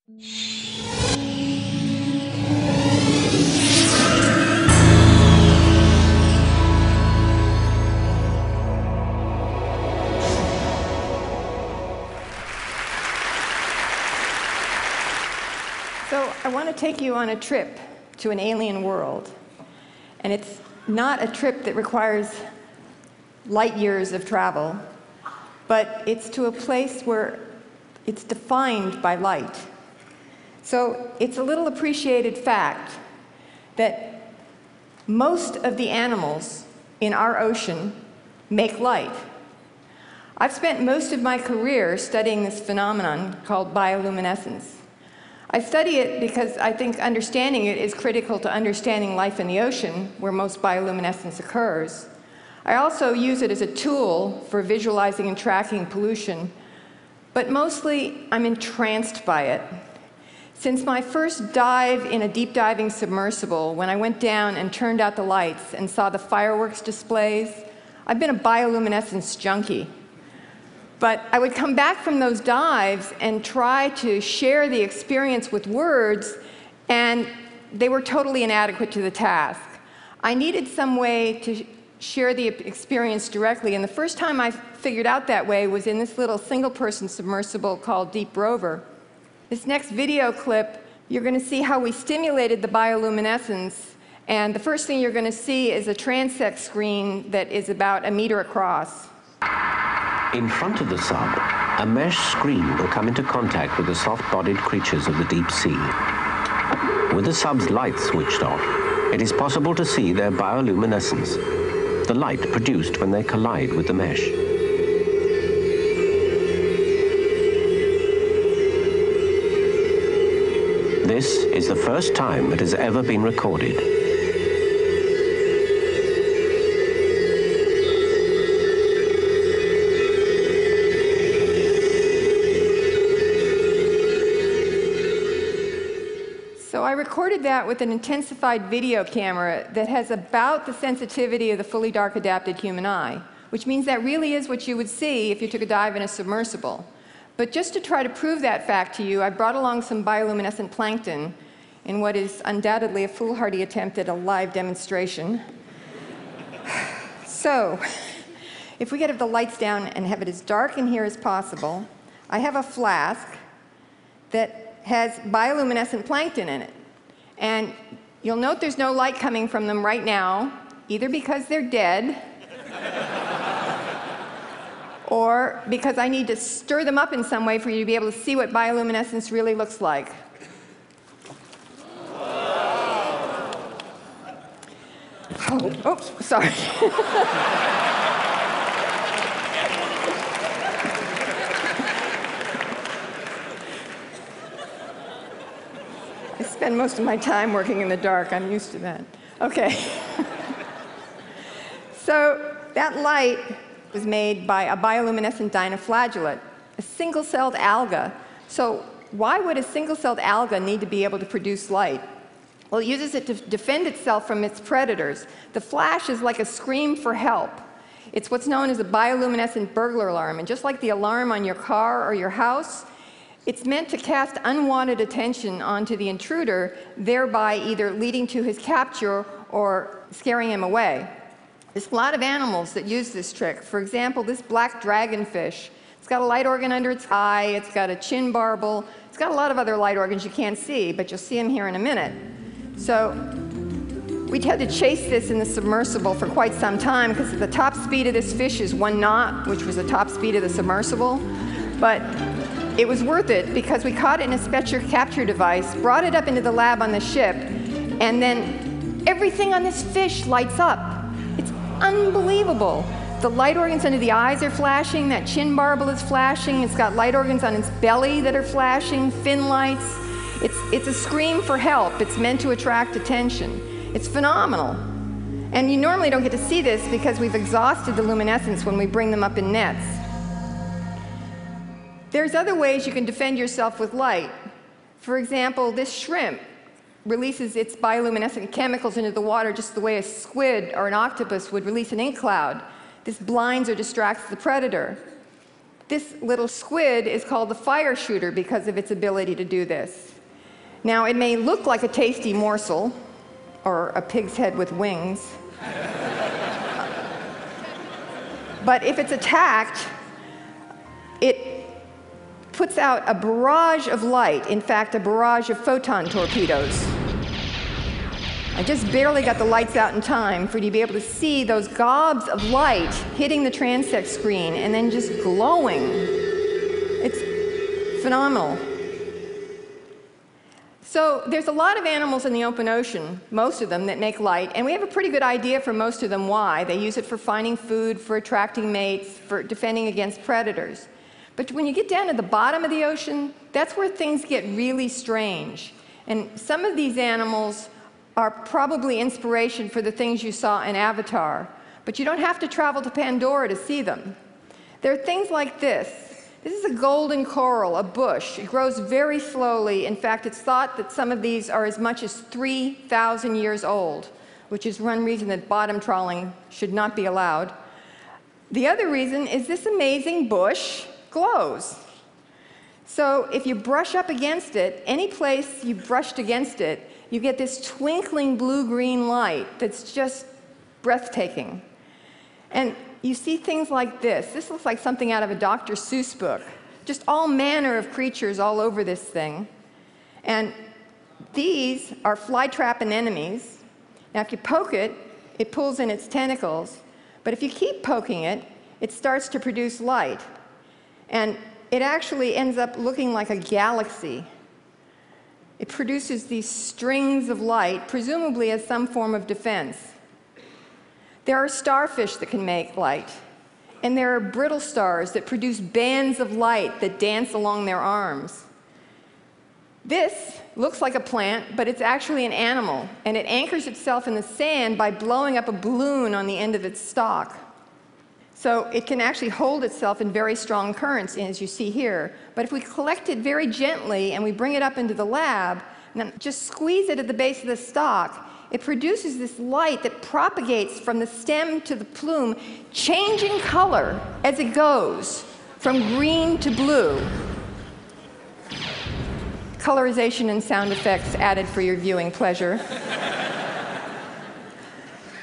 So I want to take you on a trip to an alien world. And it's not a trip that requires light years of travel, but it's to a place where it's defined by light. So it's a little appreciated fact that most of the animals in our ocean make light. I've spent most of my career studying this phenomenon called bioluminescence. I study it because I think understanding it is critical to understanding life in the ocean, where most bioluminescence occurs. I also use it as a tool for visualizing and tracking pollution, but mostly I'm entranced by it. Since my first dive in a deep diving submersible, when I went down and turned out the lights and saw the fireworks displays, I've been a bioluminescence junkie. But I would come back from those dives and try to share the experience with words, and they were totally inadequate to the task. I needed some way to share the experience directly, and the first time I figured out that way was in this little single-person submersible called Deep Rover. This next video clip, you're going to see how we stimulated the bioluminescence, and the first thing you're going to see is a transect screen that is about 1 meter across. In front of the sub, a mesh screen will come into contact with the soft-bodied creatures of the deep sea. With the sub's light switched off, it is possible to see their bioluminescence, the light produced when they collide with the mesh. This is the first time it has ever been recorded. So I recorded that with an intensified video camera that has about the sensitivity of the fully dark adapted human eye, which means that really is what you would see if you took a dive in a submersible. But just to try to prove that fact to you, I brought along some bioluminescent plankton in what is undoubtedly a foolhardy attempt at a live demonstration. So, if we get the lights down and have it as dark in here as possible, I have a flask that has bioluminescent plankton in it. And you'll note there's no light coming from them right now, either because they're dead or because I need to stir them up in some way for you to be able to see what bioluminescence really looks like. Oh, sorry. I spend most of my time working in the dark. I'm used to that. Okay. So that light was made by a bioluminescent dinoflagellate, a single-celled alga. So why would a single-celled alga need to be able to produce light? Well, it uses it to defend itself from its predators. The flash is like a scream for help. It's what's known as a bioluminescent burglar alarm. And just like the alarm on your car or your house, it's meant to cast unwanted attention onto the intruder, thereby either leading to his capture or scaring him away. There's a lot of animals that use this trick. For example, this black dragonfish. It's got a light organ under its eye, it's got a chin barbel, it's got a lot of other light organs you can't see, but you'll see them here in a minute. So we'd had to chase this in the submersible for quite some time because the top speed of this fish is 1 knot, which was the top speed of the submersible. But it was worth it because we caught it in a special capture device, brought it up into the lab on the ship, and then everything on this fish lights up. It's unbelievable. The light organs under the eyes are flashing, that chin barbel is flashing, it's got light organs on its belly that are flashing, fin lights. It's a scream for help. It's meant to attract attention. It's phenomenal. And you normally don't get to see this because we've exhausted the luminescence when we bring them up in nets. There's other ways you can defend yourself with light. For example, this shrimp releases its bioluminescent chemicals into the water just the way a squid or an octopus would release an ink cloud. This blinds or distracts the predator. This little squid is called the fire shooter because of its ability to do this. Now, it may look like a tasty morsel, or a pig's head with wings, but if it's attacked, it puts out a barrage of light, in fact, a barrage of photon torpedoes. I just barely got the lights out in time for you to be able to see those gobs of light hitting the transect screen and then just glowing. It's phenomenal. So there's a lot of animals in the open ocean, most of them, that make light, and we have a pretty good idea for most of them why. They use it for finding food, for attracting mates, for defending against predators. But when you get down to the bottom of the ocean, that's where things get really strange. And some of these animals are probably inspiration for the things you saw in Avatar, but you don't have to travel to Pandora to see them. There are things like this. This is a golden coral, a bush. It grows very slowly. In fact, it's thought that some of these are as much as 3,000 years old, which is one reason that bottom trawling should not be allowed. The other reason is this amazing bush glows. So if you brush up against it, any place you brushed against it, you get this twinkling blue-green light that's just breathtaking. And you see things like this. This looks like something out of a Dr. Seuss book. Just all manner of creatures all over this thing. And these are flytrap anemones. Now, if you poke it, it pulls in its tentacles. But if you keep poking it, it starts to produce light. And it actually ends up looking like a galaxy. It produces these strings of light, presumably as some form of defense. There are starfish that can make light, and there are brittle stars that produce bands of light that dance along their arms. This looks like a plant, but it's actually an animal, and it anchors itself in the sand by blowing up a balloon on the end of its stalk. So it can actually hold itself in very strong currents, as you see here. But if we collect it very gently and we bring it up into the lab, and then just squeeze it at the base of the stalk, it produces this light that propagates from the stem to the plume, changing color as it goes from green to blue. Colorization and sound effects added for your viewing pleasure.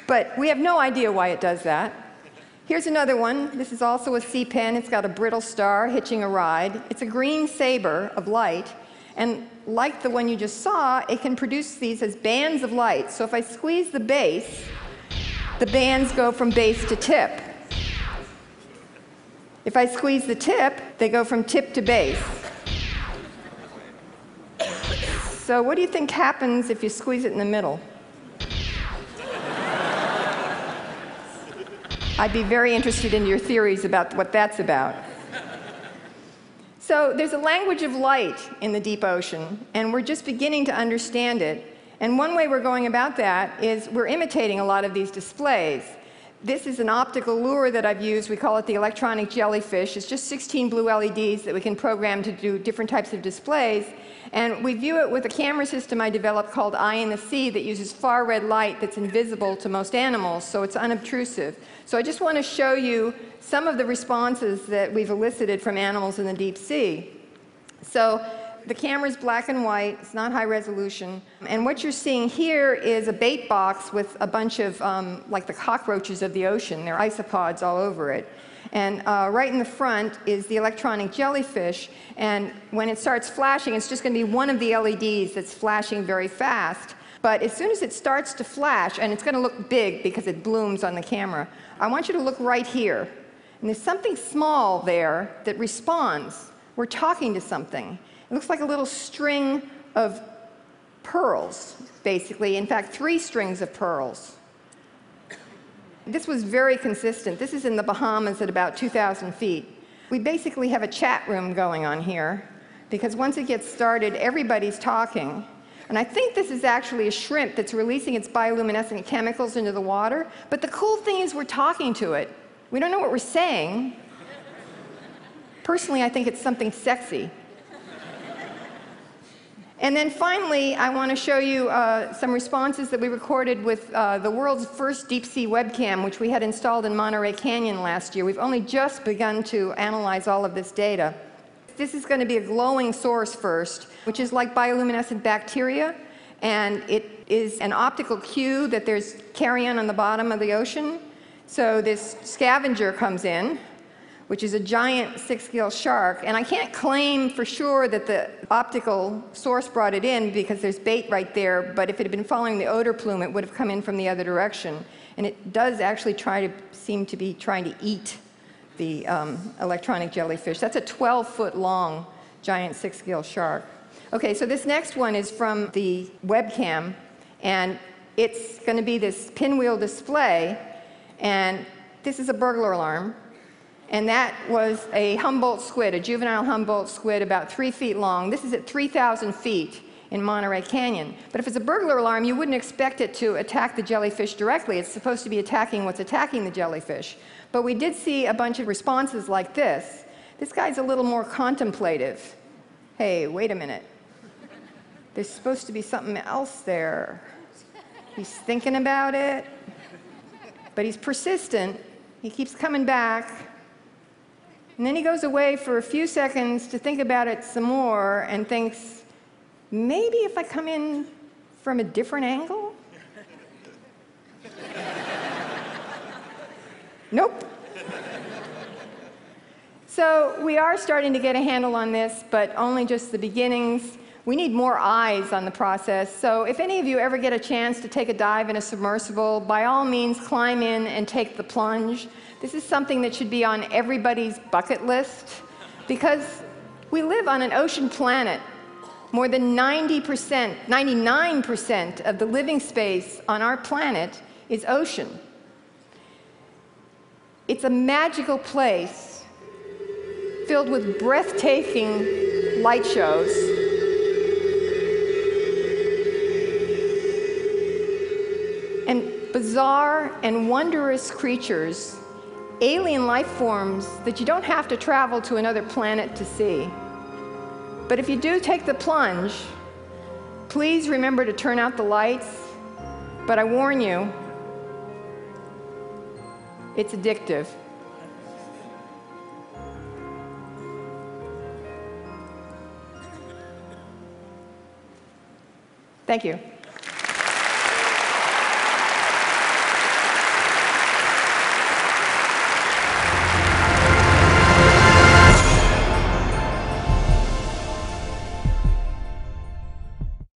But we have no idea why it does that. Here's another one. This is also a sea pen. It's got a brittle star hitching a ride. It's a green saber of light. And like the one you just saw, it can produce these as bands of light. So if I squeeze the base, the bands go from base to tip. If I squeeze the tip, they go from tip to base. So what do you think happens if you squeeze it in the middle? I'd be very interested in your theories about what that's about. So there's a language of light in the deep ocean, and we're just beginning to understand it. And one way we're going about that is we're imitating a lot of these displays. This is an optical lure that I've used. We call it the electronic jellyfish. It's just 16 blue LEDs that we can program to do different types of displays. And we view it with a camera system I developed called Eye in the Sea that uses far red light that's invisible to most animals, so it's unobtrusive. So I just want to show you some of the responses that we've elicited from animals in the deep sea. So the camera's black and white, it's not high resolution, and what you're seeing here is a bait box with a bunch of, like the cockroaches of the ocean. There are isopods all over it. And right in the front is the electronic jellyfish, and when it starts flashing, it's just going to be one of the LEDs that's flashing very fast. But as soon as it starts to flash, and it's going to look big because it blooms on the camera, I want you to look right here. And there's something small there that responds. We're talking to something. It looks like a little string of pearls, basically. In fact, 3 strings of pearls. This was very consistent. This is in the Bahamas at about 2,000 feet. We basically have a chat room going on here, because once it gets started, everybody's talking. And I think this is actually a shrimp that's releasing its bioluminescent chemicals into the water. But the cool thing is we're talking to it. We don't know what we're saying. Personally, I think it's something sexy. And then finally, I want to show you some responses that we recorded with the world's first deep-sea webcam, which we had installed in Monterey Canyon last year. We've only just begun to analyze all of this data. This is going to be a glowing source first, which is like bioluminescent bacteria, and it is an optical cue that there's carrion on the bottom of the ocean. So this scavenger comes in, which is a giant 6-gill shark, and I can't claim for sure that the optical source brought it in because there's bait right there, but if it had been following the odor plume, it would have come in from the other direction. And it does actually seem to be trying to eat the electronic jellyfish. That's a 12-foot long giant 6-gill shark. Okay, so this next one is from the webcam, and it's going to be this pinwheel display, and this is a burglar alarm. And that was a Humboldt squid, a juvenile Humboldt squid about 3 feet long. This is at 3,000 feet in Monterey Canyon. But if it's a burglar alarm, you wouldn't expect it to attack the jellyfish directly. It's supposed to be attacking what's attacking the jellyfish. But we did see a bunch of responses like this. This guy's a little more contemplative. Hey, wait a minute. There's supposed to be something else there. He's thinking about it, but he's persistent. He keeps coming back. And then he goes away for a few seconds to think about it some more and thinks, maybe if I come in from a different angle? Nope. So we are starting to get a handle on this, but only just the beginnings. We need more eyes on the process. So if any of you ever get a chance to take a dive in a submersible, by all means climb in and take the plunge. This is something that should be on everybody's bucket list because we live on an ocean planet. More than 90%, 99% of the living space on our planet is ocean. It's a magical place filled with breathtaking light shows. And bizarre and wondrous creatures, alien life forms that you don't have to travel to another planet to see. But if you do take the plunge, please remember to turn out the lights. But I warn you, it's addictive. Thank you.